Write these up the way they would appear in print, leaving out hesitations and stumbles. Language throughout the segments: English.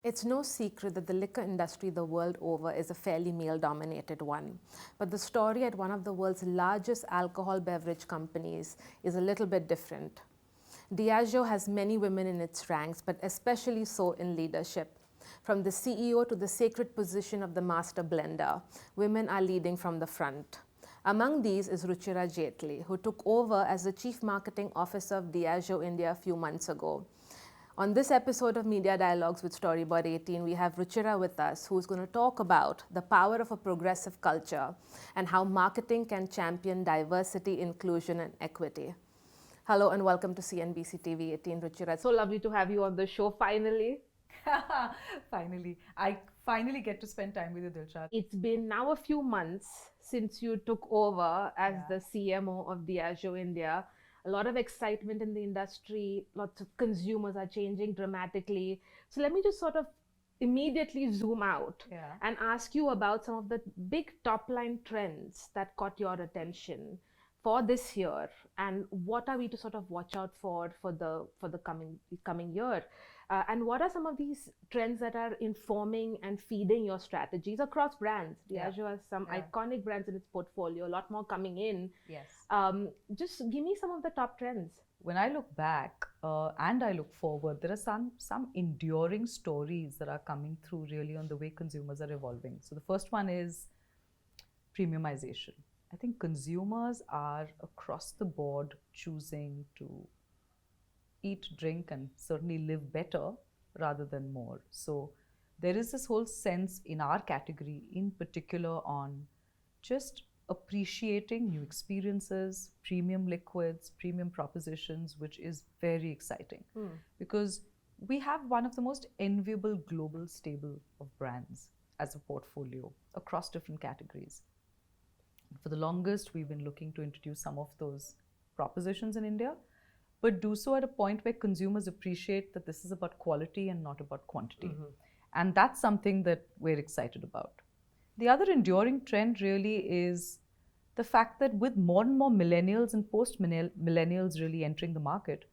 It's no secret that the liquor industry the world over is a fairly male-dominated one. But the story at one of the world's largest alcohol beverage companies is a little bit different. Diageo has many women in its ranks, but especially so in leadership. From the CEO to the sacred position of the master blender, women are leading from the front. Among these is Ruchira Jaitly, who took over as the Chief Marketing Officer of Diageo India a few months ago. On this episode of Media Dialogues with Storyboard 18, we have Ruchira with us, who's going to talk about the power of a progressive culture and how marketing can champion diversity, inclusion, and equity. Hello and welcome to CNBC TV 18, Ruchira. It's so lovely to have you on the show finally. Finally. I finally get to spend time with you, Delshad. It's been now a few months since you took over as the CMO of Diageo India. A lot of excitement in the industry, lots of consumers are changing dramatically. So let me just sort of immediately zoom out and ask you about some of the big top line trends that caught your attention for this year, and what are we to sort of watch out for the coming year, and what are some of these trends that are informing and feeding your strategies across brands? Diageo has some iconic brands in its portfolio, a lot more coming in. Yes. Just give me some of the top trends. When I look back and I look forward, there are some enduring stories that are coming through really on the way consumers are evolving. So the first one is premiumization. I think consumers are across the board choosing to eat, drink, and certainly live better rather than more. So there is this whole sense in our category, in particular, on just appreciating new experiences, premium liquids, premium propositions, which is very exciting because we have one of the most enviable global stable of brands as a portfolio across different categories. For the longest, we've been looking to introduce some of those propositions in India, but do so at a point where consumers appreciate that this is about quality and not about quantity. And that's something that we're excited about. The other enduring trend really is the fact that with more and more millennials and post-millennials really entering the market,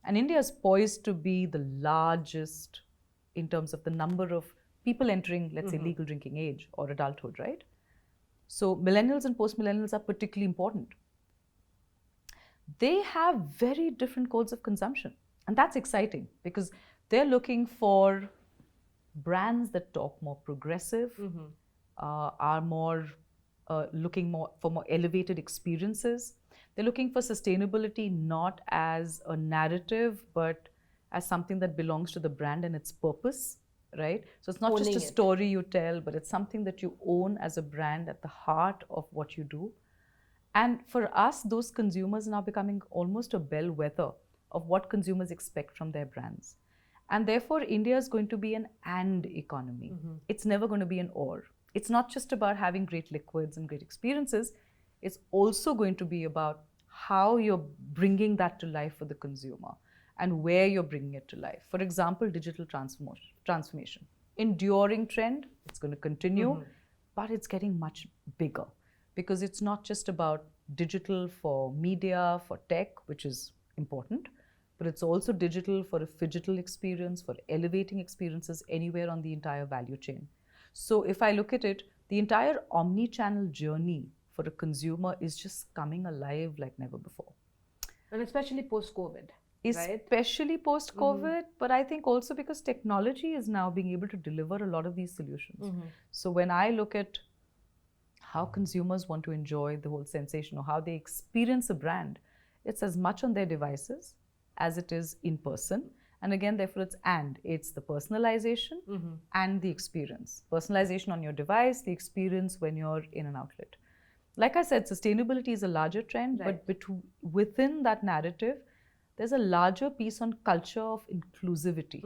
and India is poised to be the largest in terms of the number of people entering, let's say, legal drinking age or adulthood, right? So millennials and post-millennials are particularly important. They have very different codes of consumption. And that's exciting because they're looking for brands that talk more progressive, are more looking for more elevated experiences. They're looking for sustainability not as a narrative, but as something that belongs to the brand and its purpose. Right? So it's not just a story you tell, but it's something that you own as a brand at the heart of what you do. And for us, those consumers are now becoming almost a bellwether of what consumers expect from their brands. And therefore, India is going to be an and economy. It's never going to be an or. It's not just about having great liquids and great experiences. It's also going to be about how you're bringing that to life for the consumer and where you're bringing it to life. For example, digital transformation. Enduring trend, it's going to continue, but it's getting much bigger because it's not just about digital for media, for tech, which is important, but it's also digital for a phygital experience, for elevating experiences anywhere on the entire value chain. So if I look at it, the entire omni-channel journey for a consumer is just coming alive like never before. And especially post-COVID. Especially post-COVID, but I think also because technology is now being able to deliver a lot of these solutions. So when I look at how consumers want to enjoy the whole sensation or how they experience a brand, it's as much on their devices as it is in person. And again, therefore, it's the personalization and the experience. Personalization on your device, the experience when you're in an outlet. Like I said, sustainability is a larger trend, but within that narrative, there's a larger piece on culture of inclusivity,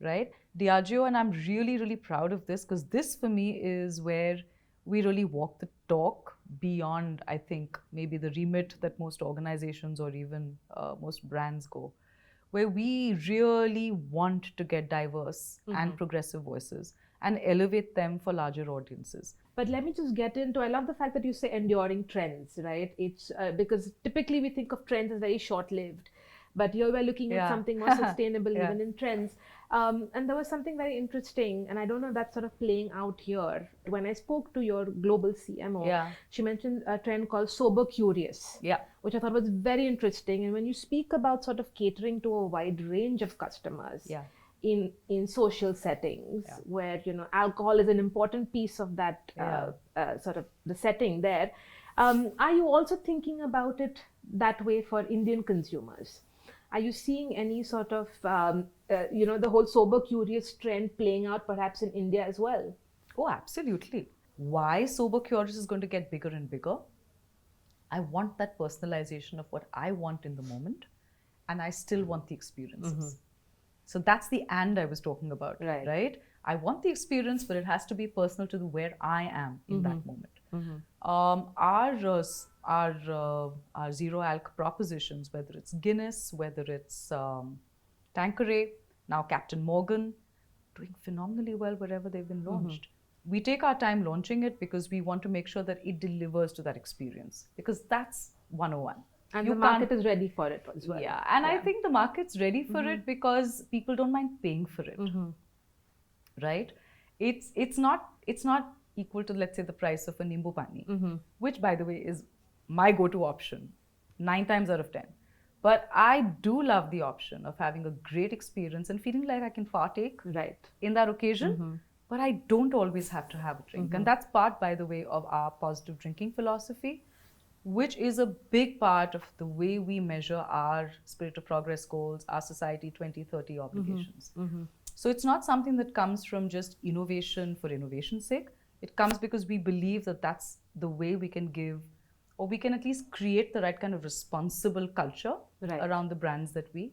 right? Diageo, and I'm really, really proud of this because this for me is where we really walk the talk beyond, I think, maybe the remit that most organizations or even most brands go, where we really want to get diverse and progressive voices and elevate them for larger audiences. But let me just get into, I love the fact that you say enduring trends, right? It's because typically we think of trends as very short-lived. but here we're looking at Yeah. something more sustainable, Yeah. even in trends. And there was something very interesting, and I don't know if that's sort of playing out here. When I spoke to your global CMO, Yeah. she mentioned a trend called sober curious, Yeah. which I thought was very interesting. And when you speak about sort of catering to a wide range of customers, Yeah. in social settings, Yeah. where alcohol is an important piece of that sort of the setting there, are you also thinking about it that way for Indian consumers? Are you seeing any sort of the whole sober curious trend playing out perhaps in India as well? Oh, absolutely. Why sober curious is going to get bigger and bigger? I want that personalization of what I want in the moment, and I still want the experiences. So that's the and I was talking about, right? I want the experience, but it has to be personal to where I am in that moment. Our zero alc propositions, whether it's Guinness, whether it's Tanqueray, now Captain Morgan, doing phenomenally well wherever they've been launched. We take our time launching it because we want to make sure that it delivers to that experience, because that's 101. And the market is ready for it as well. Yeah, and I think the market's ready for it because people don't mind paying for it, right? It's not equal to, let's say, the price of a nimbu pani, which, by the way, is my go-to option 9 times out of 10. But I do love the option of having a great experience and feeling like I can partake in that occasion. But I don't always have to have a drink. And that's part, by the way, of our positive drinking philosophy, which is a big part of the way we measure our Spirit of Progress goals, our Society 2030 obligations. So it's not something that comes from just innovation for innovation's sake. It comes because we believe that that's the way we can give, or we can at least create the right kind of responsible culture around the brands that we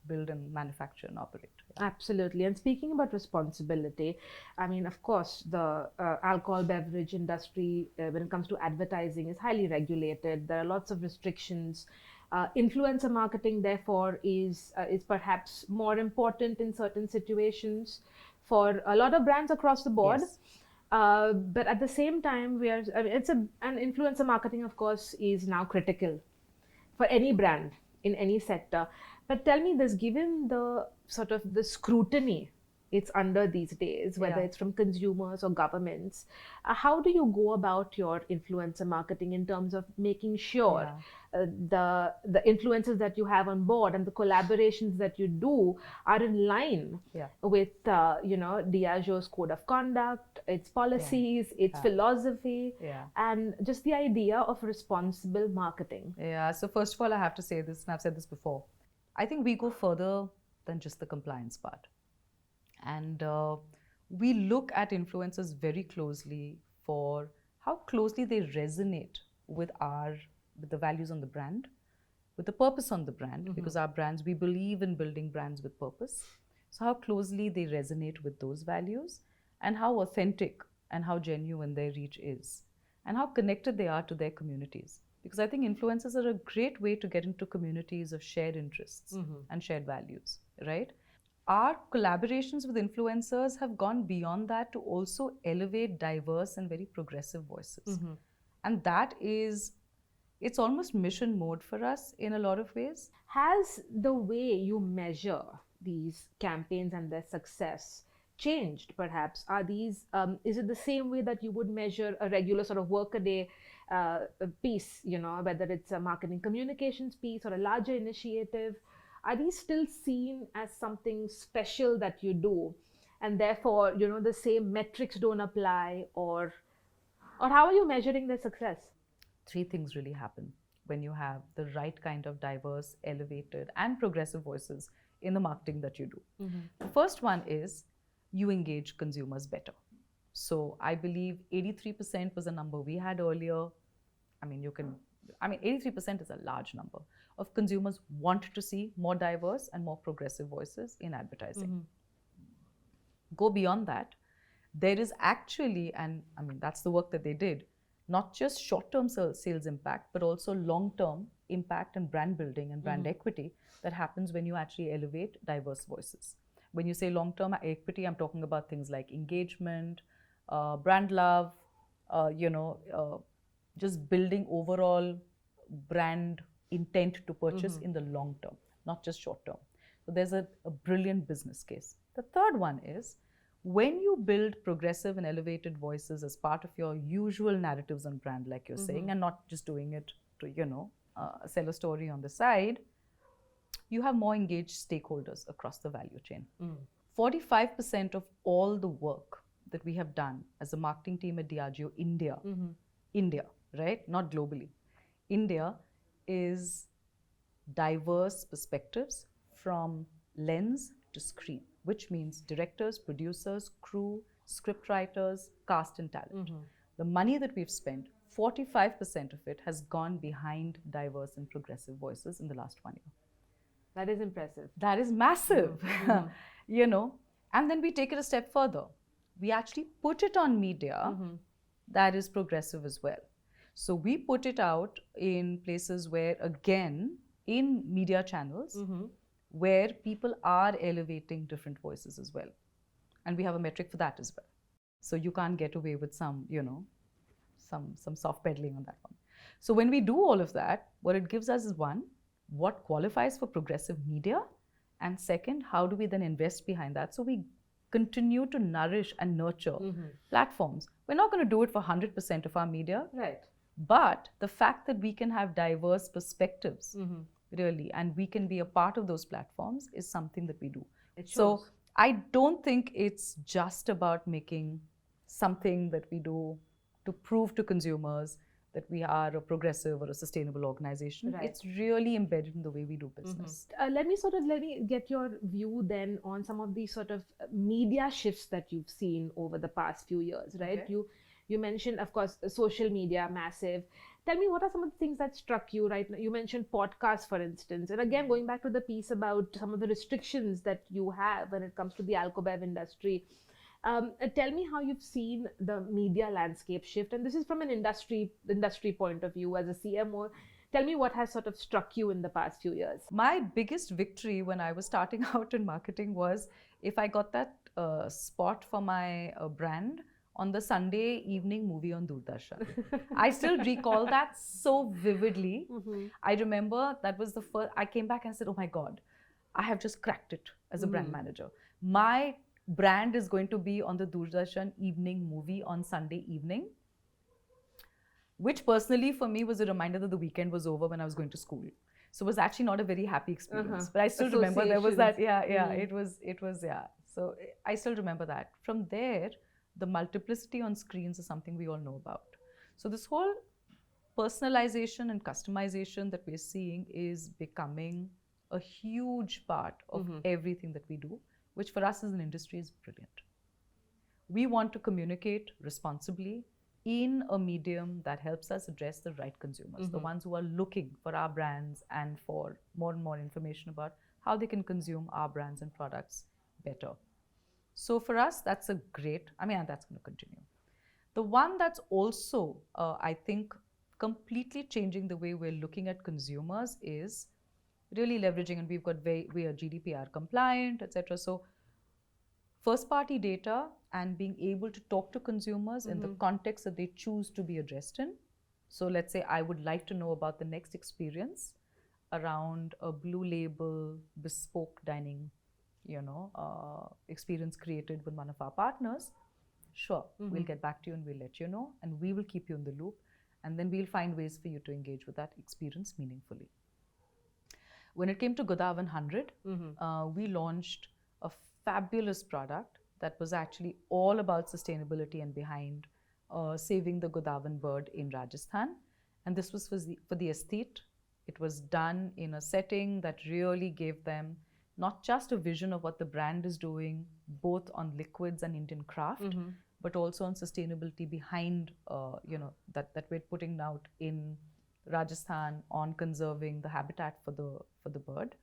build and manufacture and operate. Absolutely. And speaking about responsibility, I mean, of course, the alcohol beverage industry, when it comes to advertising, is highly regulated. There are lots of restrictions. Influencer marketing, therefore, is perhaps more important in certain situations for a lot of brands across the board. But at the same time, and influencer marketing, of course, is now critical for any brand in any sector. But tell me this, given the sort of the scrutiny it's under these days, whether it's from consumers or governments, how do you go about your influencer marketing in terms of making sure the influencers that you have on board and the collaborations that you do are in line with Diageo's code of conduct, its policies, its philosophy, and just the idea of responsible marketing? So first of all, I have to say this, and I've said this before, I think we go further than just the compliance part. And we look at influencers very closely for how closely they resonate with the values on the brand, with the purpose on the brand, because our brands, we believe in building brands with purpose. So how closely they resonate with those values, and how authentic and how genuine their reach is, and how connected they are to their communities. Because I think influencers are a great way to get into communities of shared interests and shared values, right? Our collaborations with influencers have gone beyond that to also elevate diverse and very progressive voices. And that is, it's almost mission mode for us in a lot of ways. Has the way you measure these campaigns and their success changed, perhaps? Are these, is it the same way that you would measure a regular sort of workaday piece, whether it's a marketing communications piece or a larger initiative? Are these still seen as something special that you do, and therefore, the same metrics don't apply, or how are you measuring their success? 3 things really happen when you have the right kind of diverse, elevated, and progressive voices in the marketing that you do. The first one is you engage consumers better. So I believe 83% was a number we had earlier. 83% is a large number of consumers want to see more diverse and more progressive voices in advertising. Go beyond that. There is actually, and that's the work that they did, not just short-term sales impact, but also long-term impact and brand building and brand equity that happens when you actually elevate diverse voices. When you say long-term equity, I'm talking about things like engagement, brand love, just building overall brand intent to purchase in the long term, not just short term. So there's a brilliant business case. The third one is when you build progressive and elevated voices as part of your usual narratives on brand, like you're saying, and not just doing it to, sell a story on the side, you have more engaged stakeholders across the value chain. 45% of all the work that we have done as a marketing team at Diageo India, right? Not globally. India is diverse perspectives from lens to screen, which means directors, producers, crew, script writers, cast and talent. The money that we've spent, 45% of it has gone behind diverse and progressive voices in the last 1 year. That is impressive. That is massive, And then we take it a step further. We actually put it on media that is progressive as well. So we put it out in places where, again, in media channels, where people are elevating different voices as well. And we have a metric for that as well. So you can't get away with some soft peddling on that one. So when we do all of that, what it gives us is one, what qualifies for progressive media? And second, how do we then invest behind that? So we continue to nourish and nurture platforms. We're not going to do it for 100% of our media. Right. But the fact that we can have diverse perspectives, really, and we can be a part of those platforms is something that we do. So I don't think it's just about making something that we do to prove to consumers that we are a progressive or a sustainable organization. Right. It's really embedded in the way we do business. Let me get your view then on some of these sort of media shifts that you've seen over the past few years, right? Okay. You mentioned, of course, social media, massive. Tell me, what are some of the things that struck you right now? You mentioned podcasts, for instance. And again, going back to the piece about some of the restrictions that you have when it comes to the alcobev industry. Tell me how you've seen the media landscape shift. And this is from an industry point of view as a CMO. Tell me what has sort of struck you in the past few years. My biggest victory when I was starting out in marketing was if I got that spot for my brand on the Sunday evening movie on Doordarshan. I still recall that so vividly. I remember that was the first, I came back and said, oh my God, I have just cracked it as a brand manager. My brand is going to be on the Doordarshan evening movie on Sunday evening, which personally for me was a reminder that the weekend was over when I was going to school. So it was actually not a very happy experience, but I still remember there was that, it was. So I still remember that. From there, the multiplicity on screens is something we all know about. So this whole personalization and customization that we're seeing is becoming a huge part of everything that we do, which for us as an industry is brilliant. We want to communicate responsibly in a medium that helps us address the right consumers, the ones who are looking for our brands and for more and more information about how they can consume our brands and products better. So for us, that's that's going to continue. The one that's also, I think, completely changing the way we're looking at consumers is really leveraging, and we are GDPR compliant, etc. So first party data and being able to talk to consumers in the context that they choose to be addressed in. So let's say I would like to know about the next experience around a blue label bespoke dining experience created with one of our partners. Sure, we'll get back to you and we'll let you know, and we will keep you in the loop, and then we'll find ways for you to engage with that experience meaningfully. When it came to Godawan 100, we launched a fabulous product that was actually all about sustainability and behind saving the Godawan bird in Rajasthan. And this was for the aesthete. It was done in a setting that really gave them not just a vision of what the brand is doing, both on liquids and Indian craft, but also on sustainability behind, that we're putting out in Rajasthan on conserving the habitat for the bird.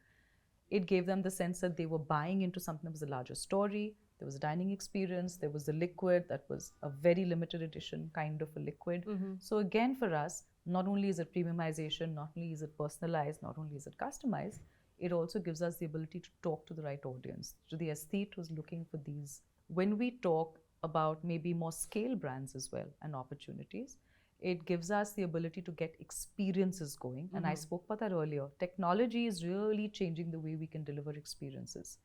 It gave them the sense that they were buying into something that was a larger story. There was a dining experience. There was the liquid that was a very limited edition kind of a liquid. So again, for us, not only is it premiumization, not only is it personalized, not only is it customized, it also gives us the ability to talk to the right audience. So the aesthete was looking for these. When we talk about maybe more scale brands as well and opportunities, It gives us the ability to get experiences going. And I spoke about that earlier. Technology is really changing the way we can deliver experiences.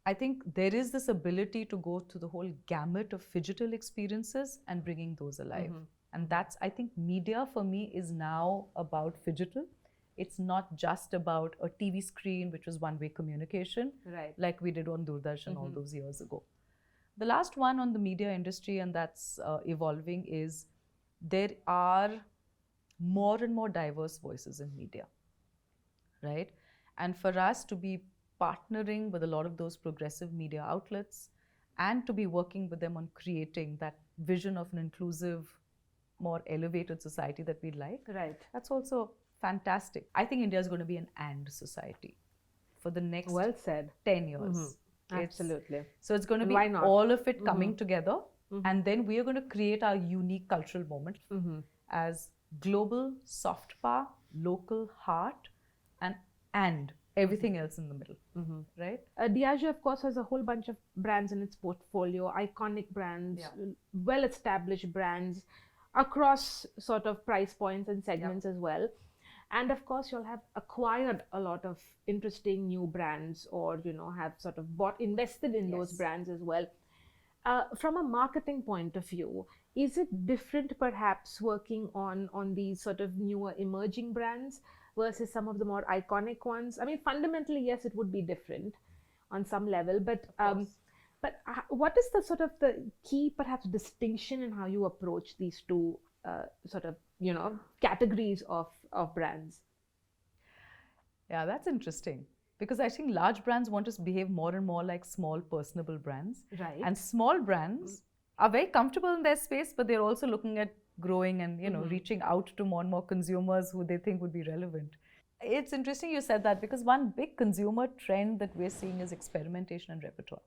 I think there is this ability to go through the whole gamut of phygital experiences and bringing those alive. And that's, I think, media for me is now about phygital. It's not just about a TV screen, which was one-way communication, Right. like we did on Doordarshan all those years ago. The last one on the media industry, and that's evolving, is there are more and more diverse voices in media, right? And for us to be partnering with a lot of those progressive media outlets and to be working with them on creating that vision of an inclusive, more elevated society that we'd like, Right. that's also fantastic. I think India is going to be an and society for the next Well said. 10 years. Absolutely. So it's going to And be why not? all of it coming together, and then we are going to create our unique cultural moment as global soft power, local heart, and everything else in the middle, right? Diageo, of course, has a whole bunch of brands in its portfolio, iconic brands, well-established brands across sort of price points and segments as well. And of course, you'll have acquired a lot of interesting new brands, or have sort of invested in those brands as well. From a marketing point of view, is it different perhaps working on these sort of newer emerging brands versus some of the more iconic ones? I mean, fundamentally, yes, it would be different on some level, but what is the sort of the key perhaps distinction in how you approach these two sort of categories of brands? Yeah, that's interesting, because I think large brands want to behave more and more like small personable brands, Right. and small brands are very comfortable in their space, but they're also looking at growing and reaching out to more and more consumers who they think would be relevant. It's interesting you said that, because one big consumer trend that we're seeing is experimentation and repertoire.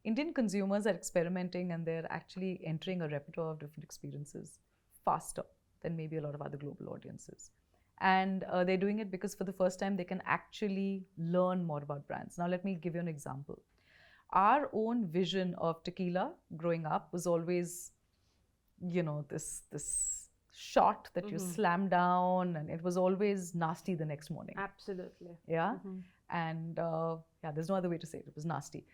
Indian consumers are experimenting, and they're actually entering a repertoire of different experiences faster than maybe a lot of other global audiences. And they're doing it because for the first time they can actually learn more about brands. Now let me give you an example. Our own vision of tequila growing up was always, this shot that you slam down, and it was always nasty the next morning. Absolutely. Yeah. And there's no other way to say it. It was nasty.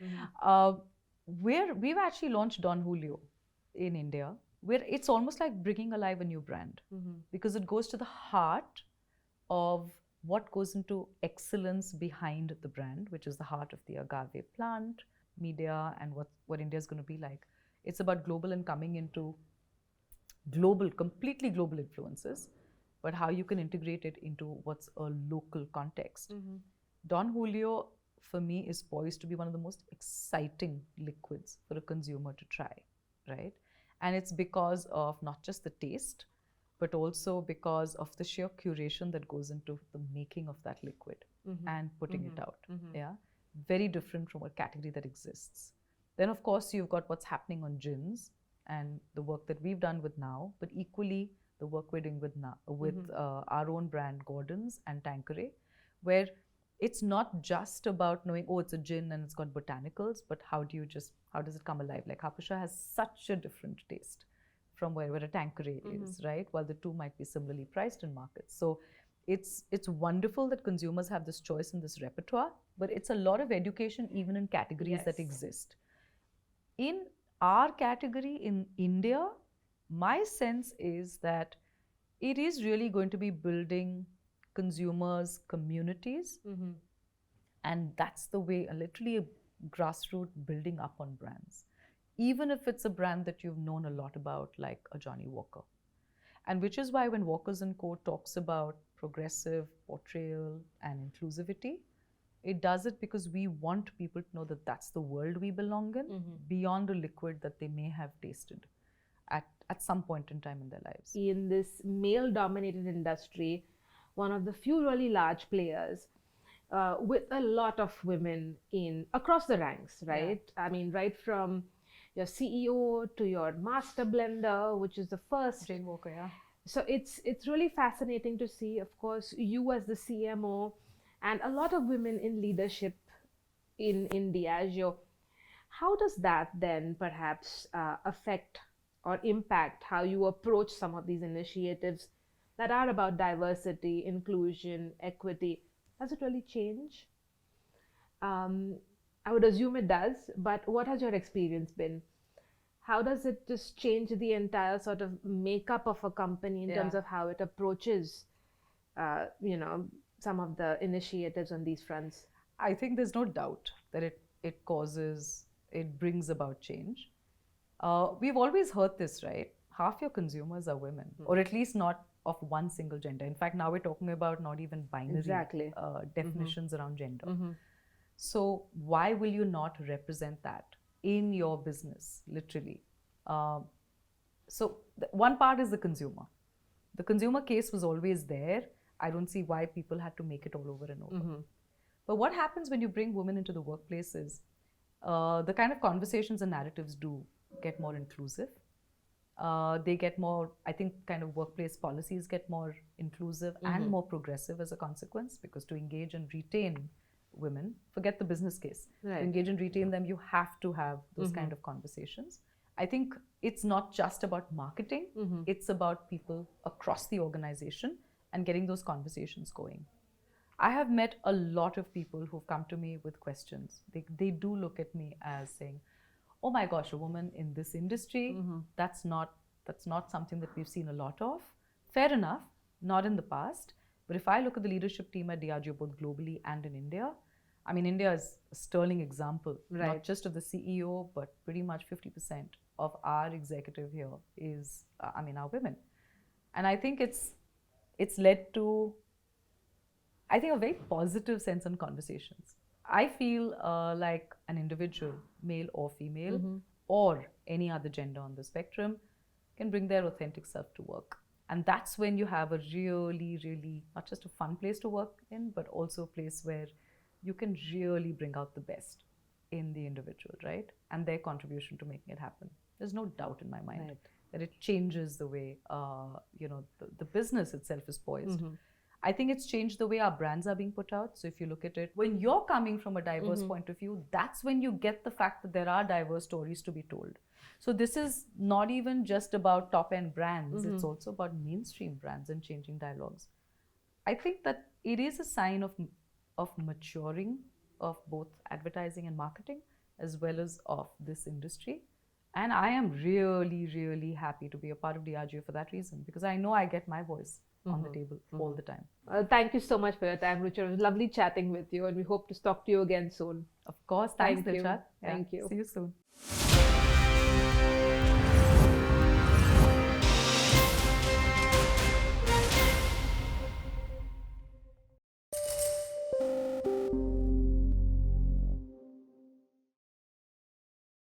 We've actually launched Don Julio in India, where it's almost like bringing alive a new brand, because it goes to the heart of what goes into excellence behind the brand, which is the heart of the agave plant, media, and what India is going to be like. It's about global and coming into completely global influences, but how you can integrate it into what's a local context. Don Julio, for me, is poised to be one of the most exciting liquids for a consumer to try, right? And it's because of not just the taste, but also because of the sheer curation that goes into the making of that liquid and putting it out. Yeah, very different from a category that exists. Then, of course, you've got what's happening on gins and the work that we've done with now, but equally the work we're doing with now, with our own brand Gordon's and Tanqueray, where it's not just about knowing, oh, it's a gin and it's got botanicals, but how does it come alive? Like Hapusa has such a different taste from where a Tanqueray is, right? While the two might be similarly priced in markets. So it's wonderful that consumers have this choice in this repertoire, but it's a lot of education even in categories that exist. In our category in India, my sense is that it is really going to be building consumers' communities, and that's the way, literally a grassroots building up on brands, even if it's a brand that you've known a lot about, like a Johnnie Walker. And which is why when Walkers & Co. talks about progressive portrayal and inclusivity, it does it because we want people to know that that's the world we belong in, beyond a liquid that they may have tasted at some point in time in their lives. In this male-dominated industry, one of the few really large players with a lot of women across the ranks, right? I mean, right from your CEO to your master blender, which is the first. Jane Walker, yeah. So it's really fascinating to see, of course, you as the CMO and a lot of women in leadership in Diageo. How does that then perhaps affect or impact how you approach some of these initiatives that are about diversity, inclusion, equity? Does it really change? Um, I would assume it does, but what has your experience been? How does it just change the entire sort of makeup of a company in terms of how it approaches, you know, some of the initiatives on these fronts? I think there's no doubt that it brings about change. We've always heard this, right? Half your consumers are women, or at least not of one single gender. In fact, now we're talking about not even binary definitions around gender. So why will you not represent that in your business, literally? So one part is the consumer. The consumer case was always there. I don't see why people had to make it all over and over. But what happens when you bring women into the workplace is the kind of conversations and narratives do get more inclusive. They get more, I think, kind of workplace policies get more inclusive and more progressive as a consequence, because to engage and retain women, forget the business case. To engage and retain them, you have to have those kind of conversations. I think it's not just about marketing, it's about people across the organization and getting those conversations going. I have met a lot of people who've come to me with questions. They do look at me as saying, oh my gosh, a woman in this industry, that's not something that we've seen a lot of. Fair enough, not in the past. But if I look at the leadership team at Diageo, both globally and in India, I mean, India is a sterling example, not just of the CEO, but pretty much 50% of our executive here is, are women. And I think it's led to, I think, a very positive sense on conversations. I feel like an individual, male or female, or any other gender on the spectrum, can bring their authentic self to work. And that's when you have a really, really, not just a fun place to work in, but also a place where you can really bring out the best in the individual, right? And their contribution to making it happen. There's no doubt in my mind that it changes the way, the business itself is poised. I think it's changed the way our brands are being put out. So if you look at it, when you're coming from a diverse point of view, that's when you get the fact that there are diverse stories to be told. So this is not even just about top-end brands, it's also about mainstream brands and changing dialogues. I think that it is a sign of maturing of both advertising and marketing, as well as of this industry. And I am really, really happy to be a part of Diageo for that reason, because I know I get my voice on the table all the time. Thank you so much for your time, Ruchira. It was lovely chatting with you, and we hope to talk to you again soon. Of course. Thanks, Delshad. Thank you. See you soon.